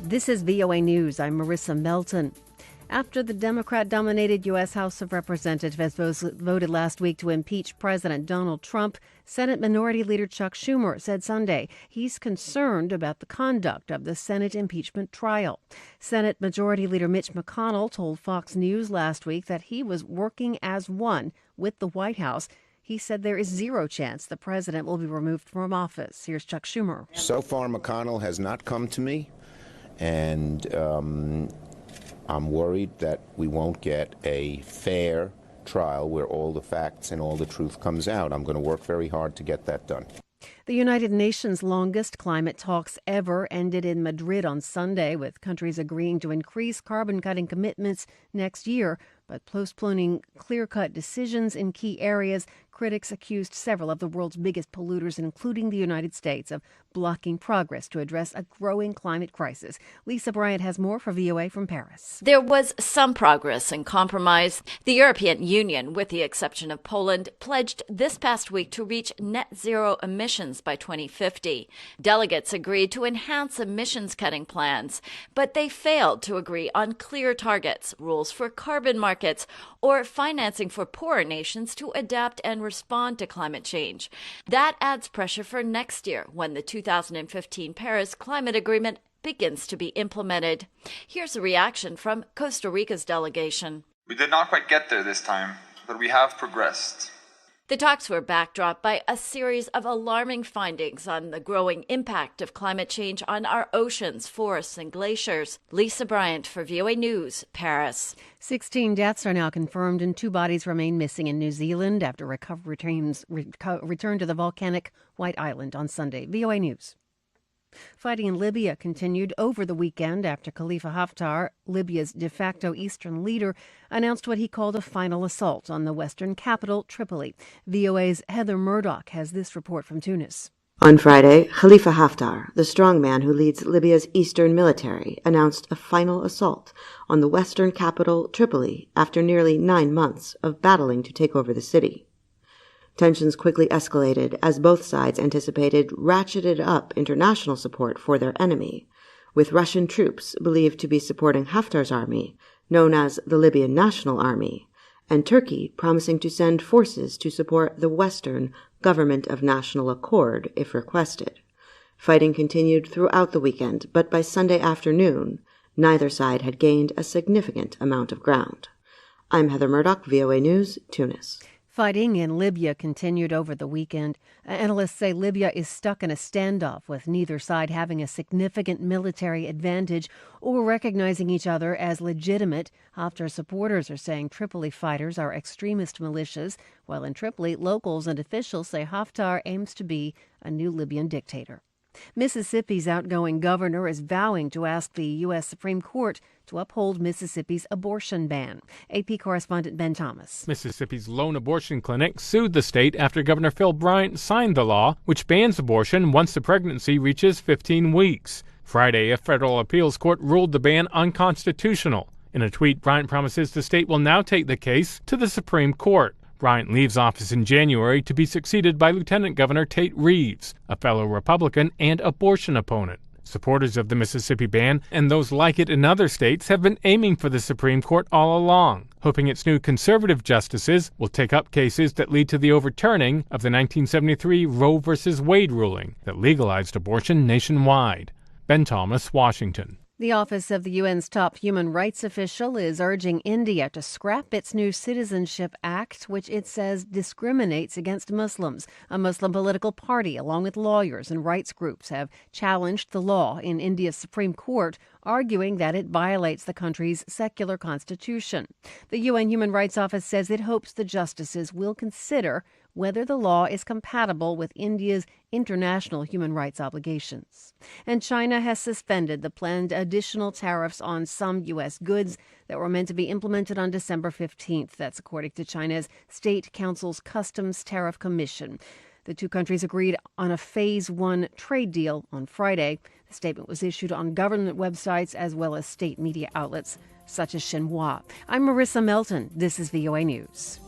This is VOA News. I'm Marissa Melton. After the Democrat-dominated U.S. House of Representatives voted last week to impeach President Donald Trump, Senate Minority Leader Chuck Schumer said Sunday he's concerned about the conduct of the Senate impeachment trial. Senate Majority Leader Mitch McConnell told Fox News last week that he was working as one with the White House. He said there is zero chance the president will be removed from office. Here's Chuck Schumer. So far, McConnell has not come to me, and I'm worried that we won't get a fair trial where all the facts and all the truth comes out. I'm going to work very hard to get that done. The United Nations' longest climate talks ever ended in Madrid on Sunday, with countries agreeing to increase carbon-cutting commitments next year, but postponing clear-cut decisions in key areas. Critics accused several of the world's biggest polluters, including the United States, of blocking progress to address a growing climate crisis. Lisa Bryant has more for VOA from Paris. There was some progress and compromise. The European Union, with the exception of Poland, pledged this past week to reach net zero emissions by 2050. Delegates agreed to enhance emissions-cutting plans, but they failed to agree on clear targets, rules for carbon markets, or financing for poorer nations to adapt and respond to climate change. That adds pressure for next year when the 2015 Paris Climate Agreement begins to be implemented. Here's a reaction from Costa Rica's delegation. We did not quite get there this time, but we have progressed. The talks were backdropped by a series of alarming findings on the growing impact of climate change on our oceans, forests, and glaciers. Lisa Bryant for VOA News, Paris. 16 deaths are now confirmed and 2 bodies remain missing in New Zealand after recovery teams returned to the volcanic White Island on Sunday. VOA News. Fighting in Libya continued over the weekend after Khalifa Haftar, Libya's de facto eastern leader, announced what he called a final assault on the western capital, Tripoli. VOA's Heather Murdoch has this report from Tunis. On Friday, Khalifa Haftar, the strongman who leads Libya's eastern military, announced a final assault on the western capital, Tripoli, after nearly 9 months of battling to take over the city. Tensions quickly escalated as both sides anticipated ratcheted up international support for their enemy, with Russian troops believed to be supporting Haftar's army, known as the Libyan National Army, and Turkey promising to send forces to support the Western Government of National Accord if requested. Fighting continued throughout the weekend, but by Sunday afternoon, neither side had gained a significant amount of ground. I'm Heather Murdoch, VOA News, Tunis. Fighting in Libya continued over the weekend. Analysts say Libya is stuck in a standoff, with neither side having a significant military advantage or recognizing each other as legitimate. Haftar supporters are saying Tripoli fighters are extremist militias, while in Tripoli, locals and officials say Haftar aims to be a new Libyan dictator. Mississippi's outgoing governor is vowing to ask the U.S. Supreme Court to uphold Mississippi's abortion ban. AP correspondent Ben Thomas. Mississippi's lone abortion clinic sued the state after Governor Phil Bryant signed the law, which bans abortion once the pregnancy reaches 15 weeks. Friday, a federal appeals court ruled the ban unconstitutional. In a tweet, Bryant promises the state will now take the case to the Supreme Court. Bryant leaves office in January to be succeeded by Lieutenant Governor Tate Reeves, a fellow Republican and abortion opponent. Supporters of the Mississippi ban and those like it in other states have been aiming for the Supreme Court all along, hoping its new conservative justices will take up cases that lead to the overturning of the 1973 Roe v. Wade ruling that legalized abortion nationwide. Ben Thomas, Washington. The office of the UN's top human rights official is urging India to scrap its new Citizenship Act, which it says discriminates against Muslims. A Muslim political party, along with lawyers and rights groups, have challenged the law in India's Supreme Court, arguing that it violates the country's secular constitution. The UN Human Rights Office says it hopes the justices will consider whether the law is compatible with India's international human rights obligations. And China has suspended the planned additional tariffs on some U.S. goods that were meant to be implemented on December 15th. That's according to China's State Council's Customs Tariff Commission. The two countries agreed on a Phase 1 trade deal on Friday. The statement was issued on government websites as well as state media outlets such as Xinhua. I'm Marissa Melton. This is VOA News.